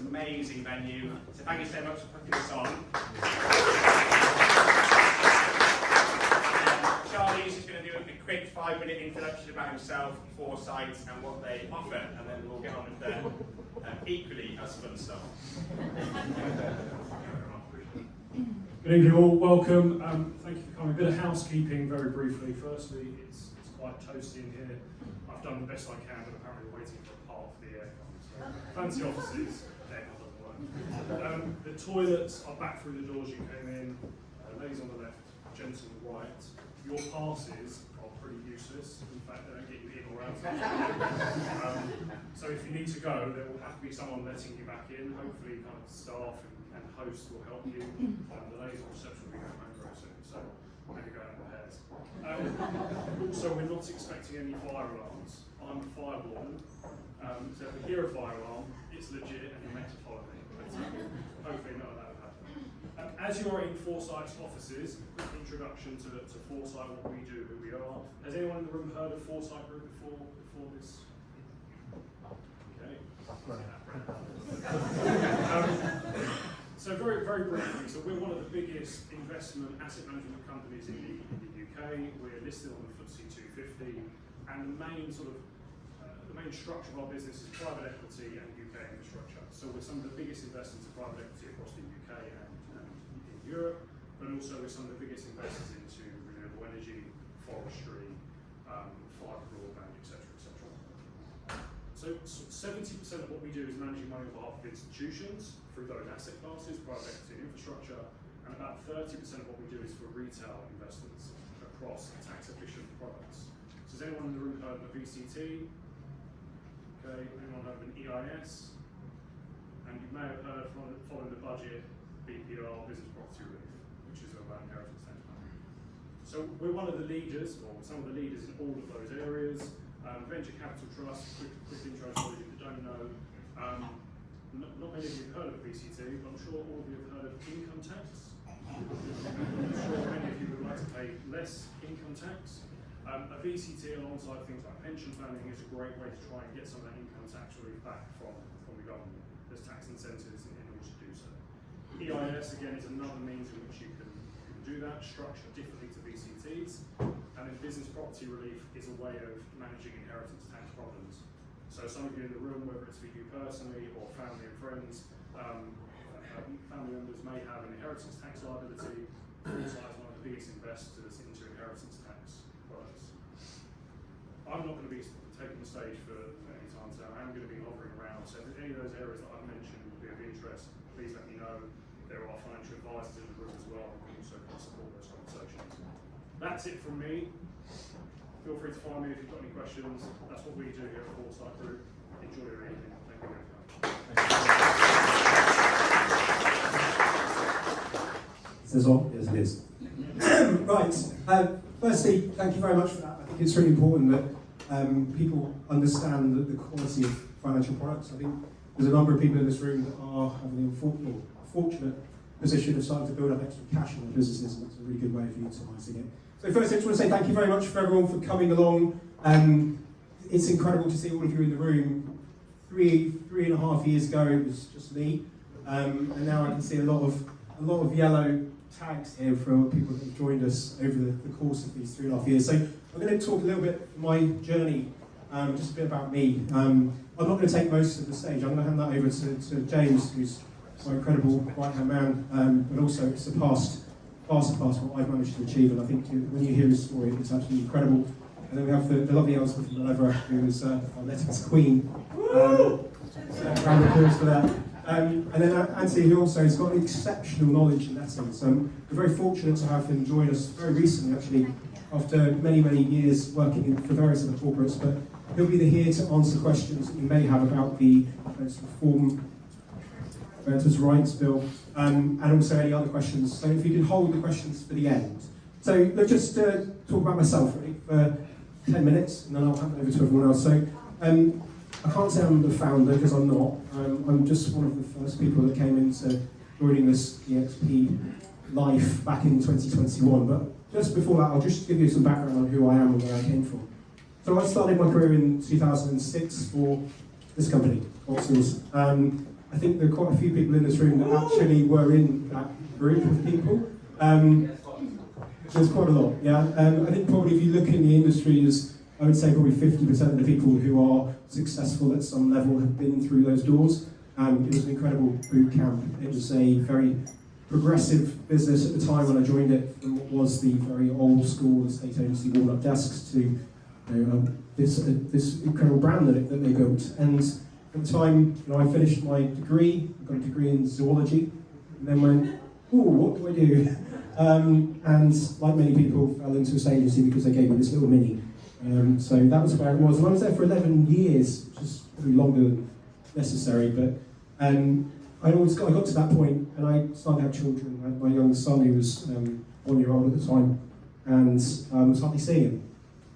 amazing venue. So thank you so much for putting this on. Charlie's just going to do a quick 5-minute introduction about himself, Foresight, and what they offer, and then we'll get on with the equally as fun stuff. Good evening all, welcome. Thank you for coming. A bit of housekeeping very briefly. Firstly, it's quite toasty in here. I've done the best I can, but apparently waiting for a part for the aircon. So fancy offices, aircon doesn't work. The toilets are back through the doors you came in. Ladies on the left, gents on the right. Your passes are pretty useless. In fact, they don't get you in or out. So if you need to go, there will have to be someone letting you back in. Hopefully, kind of staff and host will help you. The ladies on reception will be going home very soon, so maybe go out ahead. Also, we're not expecting any fire alarms. I'm a fire warden, so if we hear a fire alarm, it's legit and you're meant to follow me. But hopefully none of that will happen. As you are in Foresight's offices, quick introduction to Foresight, what we do, who we are. Has anyone in the room heard of Foresight Group before this? Okay. So very, very briefly, so we're one of the biggest investment asset management companies in the UK. We're listed on the FTSE 250, and the main structure of our business is private equity and UK infrastructure. So we're some of the biggest investors in private equity across the UK and in Europe, but also we're some of the biggest investors into renewable energy, forestry, fibre broadband, etc., etc. So 70% of what we do is managing money on behalf of institutions through those asset classes, private equity and infrastructure, and about 30% of what we do is for retail investors across tax-efficient products. So has anyone in the room heard of a VCT? Okay, anyone heard of an EIS? And you may have heard following the budget, BPR, business property relief, which is about inheritance tax money. So we're one of the leaders, or some of the leaders in all of those areas. Venture Capital Trust, quick intro for those that don't know. Not many of you have heard of VCT, but I'm sure all of you have heard of income tax. I'm sure many of you would like to pay less income tax. A VCT, alongside things like pension planning, is a great way to try and get some of that income tax relief back from the government. There's tax incentives in order to do so. EIS, again, is another means in which you can do that, structured differently to VCTs. And then business property relief is a way of managing inheritance tax problems. So some of you in the room, whether it's for you personally or family and friends, family members may have an inheritance tax liability. Foresight is one of the biggest investors into inheritance tax products. I'm not going to be taking the stage for any time today. I'm going to be hovering around. So if any of those areas that I've mentioned would be of interest, please let me know. There are financial advisors in the room as well who can also support those conversations. That's it from me. Feel free to find me if you've got any questions. That's what we do here at Foresight Group. Enjoy your evening. Thank you very much. Is this on? Yes, it is. Right. Firstly, thank you very much for that. I think it's really important that people understand the quality of financial products. I think there's a number of people in this room that are having the unfortunate position of starting to build up extra cash in their businesses, and it's a really good way of utilising it. So first, I just want to say thank you very much for everyone for coming along. It's incredible to see all of you in the room. Three and a half years ago, it was just me, and now I can see a lot of yellow tags here for people that have joined us over the course of these 3.5 years. So I'm going to talk a little bit of my journey, just a bit about me. I'm not going to take most of the stage. I'm going to hand that over to James, who's my incredible right-hand man, but also surpassed what I've managed to achieve, and I think when you hear his story, it's absolutely incredible. And then we have the lovely Elsa from the Lever, who is our lettings queen. Round of applause for that. And then Anthony, who also has got exceptional knowledge in lettings. We're very fortunate to have him join us very recently, actually, after many, many years working for various other corporates. But he'll be here to answer questions that you may have about the reform Renters' Rights Bill, and also any other questions. So if you can hold the questions for the end. So let's just talk about myself really for 10 minutes, and then I'll hand it over to everyone else. So I can't say I'm the founder, because I'm not. I'm just one of the first people that came into joining this eXp life back in 2021. But just before that, I'll just give you some background on who I am and where I came from. So I started my career in 2006 for this company, Oxford. I think there are quite a few people in this room that actually were in that group of people. There's quite a lot, yeah. I think probably if you look in the industry, I would say probably 50% of the people who are successful at some level have been through those doors. It was an incredible boot camp. It was a very progressive business at the time when I joined it, from what was the very old school estate agency wall-up desks to this incredible brand that they built. And at the time, I finished my degree. I got a degree in zoology, and then went, "Ooh, what do I do?" And like many people, fell into this agency because they gave me this little mini. So that was where it was, and I was there for 11 years, which is probably longer than necessary. But I got to that point, and I started to have children. I had my youngest son, who was 1 year old at the time, and was hardly seeing him.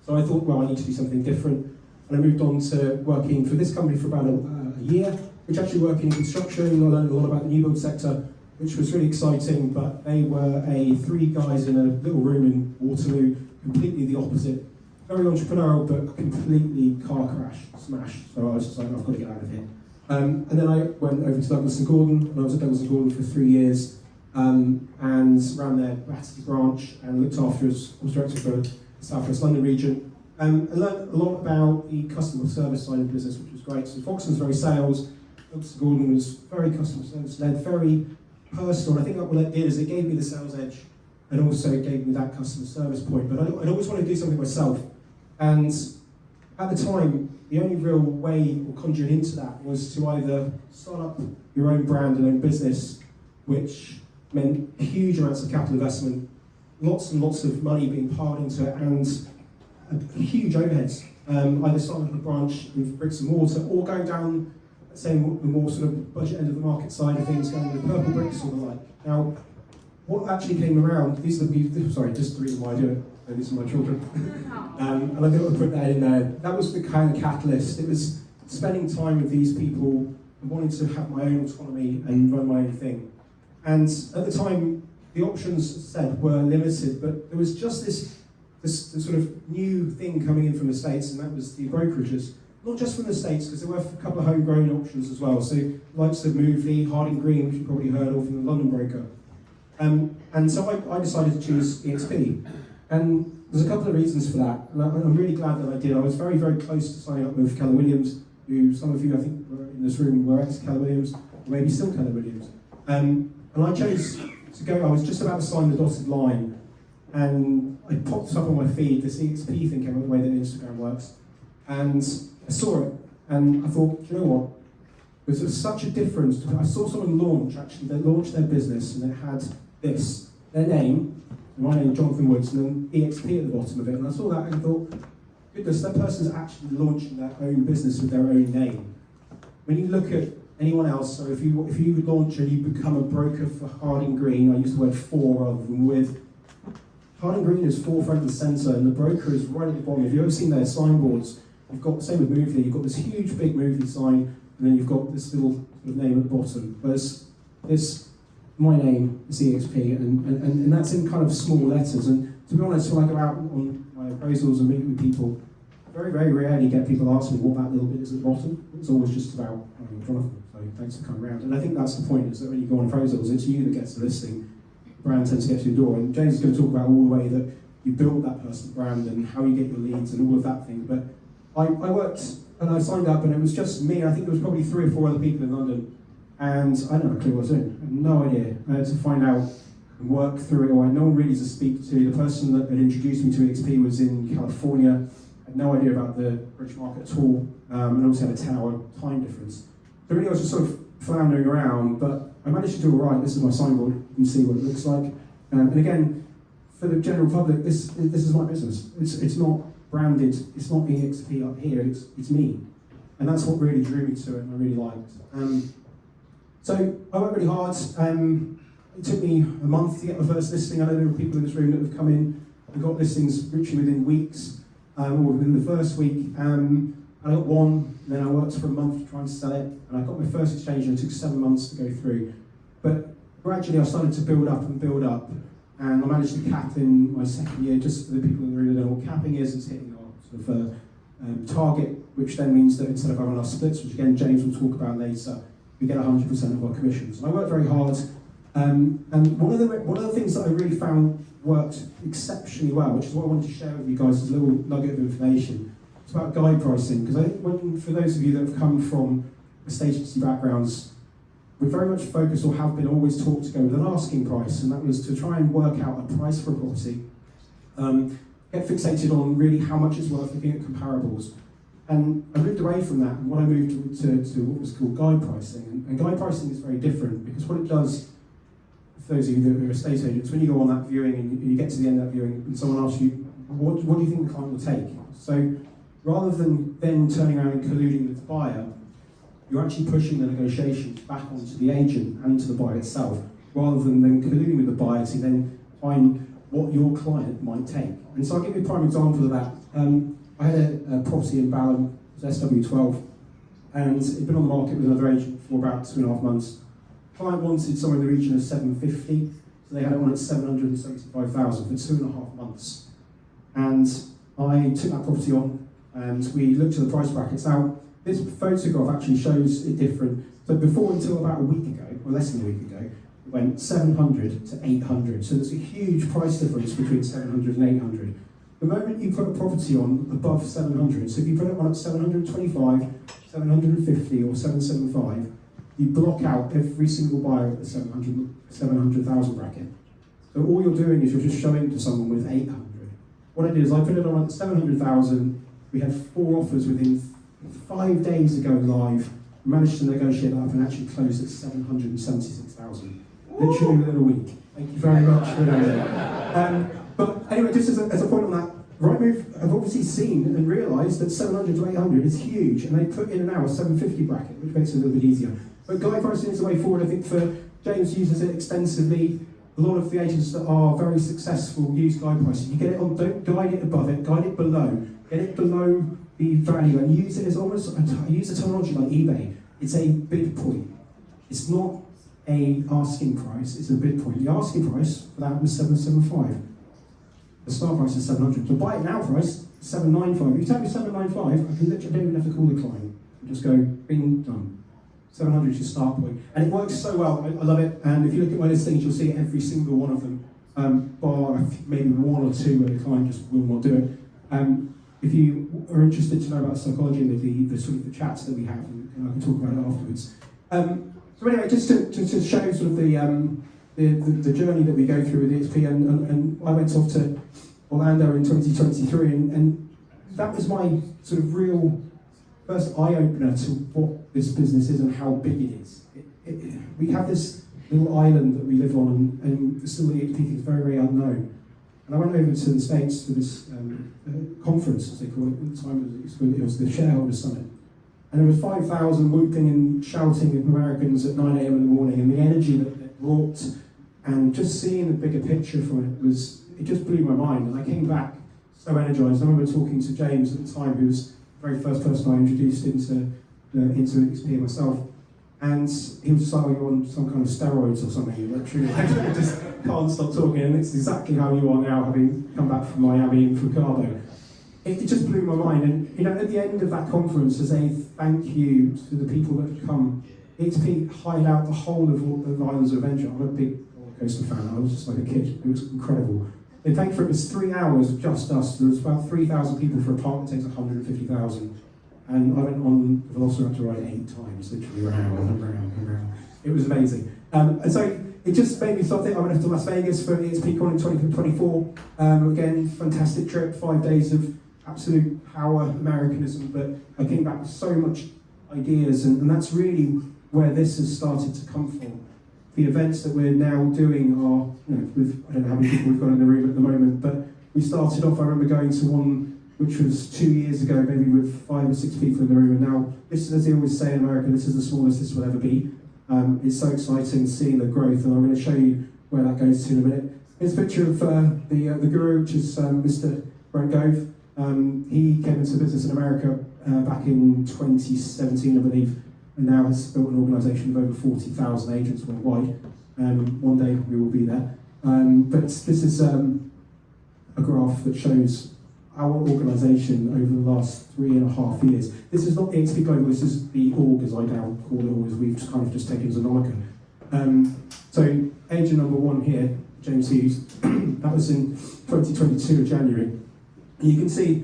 So I thought, well, I need to do something different, and I moved on to working for this company for about a year, which actually working in construction. I learned a lot about the new build sector, which was really exciting. But they were 3 guys in a little room in Waterloo, completely the opposite. Very entrepreneurial, but completely car crash, smash. So I was just like, I've got to get out of here. And then I went over to Douglas and Gordon, and I was at Douglas and Gordon for 3 years, and ran their Battersea branch and looked after as director for the South West London region. And I learned a lot about the customer service side of the business, which was great. So Foxton was very sales, Douglas and Gordon was very customer service led, very personal. And I think what that did is it gave me the sales edge and also gave me that customer service point. But I'd always want to do something myself. And at the time, the only real way or conjured into that was to either start up your own brand and own business, which meant huge amounts of capital investment, lots and lots of money being piled into it, and huge overheads. Either starting up a branch with bricks and mortar, or going down, say, the more sort of budget end of the market side of things, going with purple bricks or the like. Now, what actually came around, just the reason why I do it. And these are my children. And I thought I'd put that in there. That was the kind of catalyst. It was spending time with these people and wanting to have my own autonomy and run my own thing. And at the time, the options, as I said, were limited, but there was just this sort of new thing coming in from the States, and that was the brokerages. Not just from the States, because there were a couple of homegrown options as well. So likes of Movely, Harding Green, which you probably heard of, from the London broker. And so I decided to choose eXp. And there's a couple of reasons for that, and I'm really glad that I did. I was very, very close to signing up with Keller Williams, who some of you, I think, were in this room were ex-Keller Williams, or maybe still Keller Williams. And I chose to go, I was just about to sign the dotted line, and I popped up on my feed, this eXp thing came up the way that Instagram works, and I saw it, and I thought, do you know what? There's such a difference. I saw someone launch, actually, they launched their business, and it had this, their name, my name is Jonathan Woods, and then eXp at the bottom of it, and I saw that and thought, goodness, that person's actually launching their own business with their own name. When you look at anyone else, so if you would launch and you become a broker for Harding Green, I use the word for rather than with, Harding Green is forefront and centre, and the broker is right at the bottom. If you've ever seen their signboards, you've got, same with Movely, you've got this huge big Movely sign, and then you've got this little sort of name at the bottom. Whereas this, my name is eXp, and that's in kind of small letters. And to be honest, when I go out on my appraisals and meet with people, very, very rarely get people ask me what that little bit is at the bottom. It's always just about Jonathan, so thanks for coming around. And I think that's the point, is that when you go on appraisals, it's you that gets the listing. The brand tends to get to your door. And James is going to talk about all the way that you build that personal brand and how you get your leads and all of that thing. But I worked, and I signed up, and it was just me. I think there was probably 3 or 4 other people in London. And I didn't have a clue what I was doing. I had no idea. I had to find out and work through it all. I had no one really to speak to. The person that had introduced me to eXp was in California. I had no idea about the British market at all, and also had a 10-hour time difference. So really I was just sort of floundering around, but I managed to do all right. This is my signboard. You can see what it looks like. And again, for the general public, this is my business. It's not branded. It's not eXp up here. It's me. And that's what really drew me to it and I really liked. So I worked really hard. It took me a month to get my first listing. I know there are people in this room that have come in and got listings literally within weeks, or within the first week. I got one, and then I worked for a month to try and sell it, and I got my first exchange, and it took 7 months to go through. But gradually I started to build up, and I managed to cap in my second year. Just for the people in the room that don't know what capping is, it's hitting our sort of target, which then means that instead of having our splits, which again James will talk about later, we get 100% of our commissions. And I work very hard, and one of the things that I really found worked exceptionally well, which is what I wanted to share with you guys as a little nugget of information. It's about guide pricing, because I think for those of you that have come from estate agency backgrounds, we're very much focused, or have been always taught to go with an asking price, and that was to try and work out a price for a property, get fixated on really how much it's worth, looking at comparables. And I moved away from that, and what I moved to what was called guide pricing. And guide pricing is very different, because what it does, for those of you that are estate agents, when you go on that viewing and you get to the end of that viewing and someone asks you, what do you think the client will take? So rather than then turning around and colluding with the buyer, you're actually pushing the negotiations back onto the agent and to the buyer itself, rather than then colluding with the buyer to then find what your client might take. And so I'll give you a prime example of that. I had a property in Balham, it was SW12, and it'd been on the market with another agent for about 2.5 months. Client wanted somewhere in the region of 750, so they had it on at 775,000 for 2.5 months. And I took that property on, and we looked at the price brackets. Now, this photograph actually shows it different. So before, until about a week ago, or less than a week ago, it went 700 to 800. So there's a huge price difference between 700 and 800. The moment you put a property on above 700, so if you put it on at 725, 750 or 775, you block out every single buyer at the 700,000 bracket. So all you're doing is you're just showing to someone with 800. What I did is I put it on at 700,000, we had 4 offers within 5 days ago live, managed to negotiate that up and actually closed at 776,000. Literally within a week. Thank you very much for that. But anyway, just as a point on that, Rightmove have obviously seen and realised that 700 to 800 is huge, and they put in now a 750 bracket, which makes it a little bit easier. But guide pricing is the way forward. I think for James uses it extensively. A lot of the agents that are very successful use guide pricing. You get it on, don't guide it above it, guide it below. Get it below the value and use it as almost, I use the terminology like eBay. It's a bid point. It's not a asking price, it's a bid point. The asking price for that was 775. The start price is 700. The buy it now price, 795. If you tell me 795, I can literally, don't even have to call the client. I just go, bing, done. 700 is your start point. And it works so well, I love it. And if you look at my listings, you'll see every single one of them, bar maybe 1 or 2 where the client just will not do it. If you are interested to know about psychology and the sort of the chats that we have, and I can talk about it afterwards. So anyway, just to show sort of the journey that we go through with eXp, and I went off to Orlando in 2023, and that was my sort of real first eye-opener to what this business is and how big it is. We have this little island that we live on, and still the eXp thing is very, very unknown. And I went over to the States for this conference, as they call it, at the time it was the Shareholders Summit. And there was 5,000 whooping and shouting with Americans at 9 a.m. in the morning, and the energy that it brought, and just seeing the bigger picture from it just blew my mind. And I came back so energized. I remember talking to James at the time, who was the very first person I introduced into eXp myself. And he was just like, oh, you're on some kind of steroids or something. Literally, I just can't stop talking. And it's exactly how you are now, having come back from Miami and from Cabo. It just blew my mind. And you know, at the end of that conference, as a thank you to the people that had come, eXp hired out the whole of Islands of Adventure. I'm a big roller coaster fan. I was just like a kid. It was incredible. They paid for it. It was 3 hours of just us. There was about 3,000 people for a park that takes 150,000. And I went on the Velociraptor ride 8 times, literally round and round and round. It was amazing. And so it just made me start thinking. I went to Las Vegas for eXp Con in 2024. Again, fantastic trip, 5 days of absolute power Americanism, but I came back with so much ideas, and that's really where this has started to come from. The events that we're now doing are, you know, with, I don't know how many people we've got in the room at the moment, but we started off, I remember going to one which was 2 years ago, maybe with 5 or 6 people in the room, and now, this is, as they always say in America, this is the smallest this will ever be. It's so exciting seeing the growth, and I'm going to show you where that goes to in a minute. Here's a picture of the guru, which is Mr. Brent Gove. He came into business in America back in 2017, I believe, and now has built an organisation of over 40,000 agents worldwide. One day we will be there. But this is a graph that shows our organisation over the last 3.5 years. This is not eXp Global, this is the org, as I now call it, or as we've kind of just taken as a moniker. So agent number 1 here, James Hughes, that was in 2022 of January. And you can see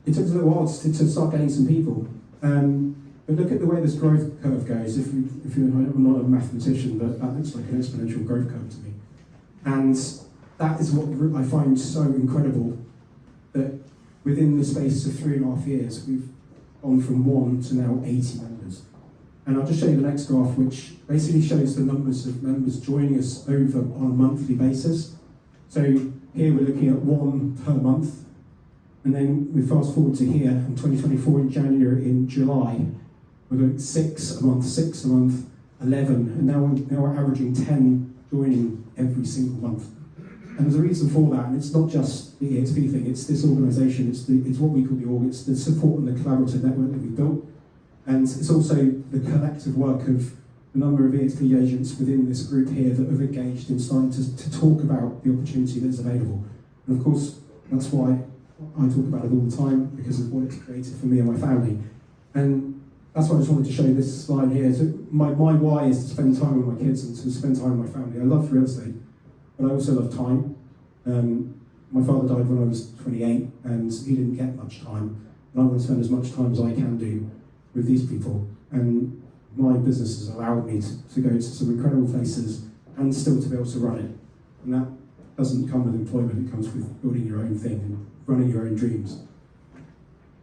it took us a little while to start getting some people. But look at the way this growth curve goes. If you're not a mathematician, but that looks like an exponential growth curve to me. And that is what I find so incredible, that within the space of 3.5 years, we've gone from 1 to now 80 members. And I'll just show you the next graph, which basically shows the numbers of members joining us over on a monthly basis. So here we're looking at 1 per month. And then we fast forward to here in 2024 in January, in July, we're doing 6 a month, 11, and now we're averaging 10 joining every single month. And there's a reason for that, and it's not just the eXp thing, it's this organisation, it's what we call the org, it's the support and the collaborative network that we've built, and it's also the collective work of a number of eXp agents within this group here that have engaged in starting to talk about the opportunity that's available. And of course, that's why I talk about it all the time, because of what it's created for me and my family. And that's why I just wanted to show you this slide here. So my why is to spend time with my kids and to spend time with my family. I love real estate, but I also love time. My father died when I was 28, and he didn't get much time. And I want to spend as much time as I can do with these people. And my business has allowed me to go to some incredible places and still to be able to run it. And that doesn't come with employment, it comes with building your own thing and running your own dreams.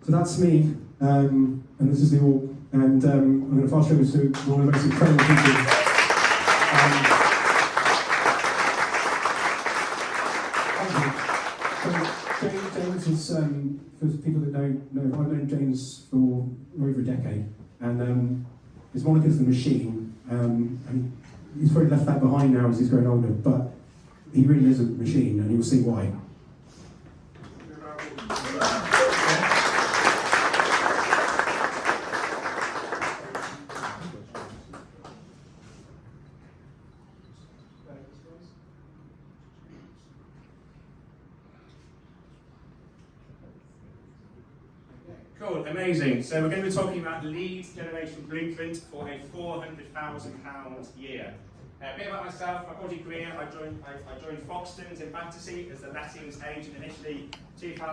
So that's me, and this is the org. And I'm going to fast over to one of the most incredible people. James is, for people that don't know, I've known James for over a decade, and his moniker is the machine. And he's probably left that behind now as he's grown older, but he really is a machine, and you'll see why. Cool, amazing. So we're going to be talking about lead generation blueprint for a £400,000 year. A bit about myself, my body career, I joined Foxtons in Battersea as the lettings agent initially, 2000.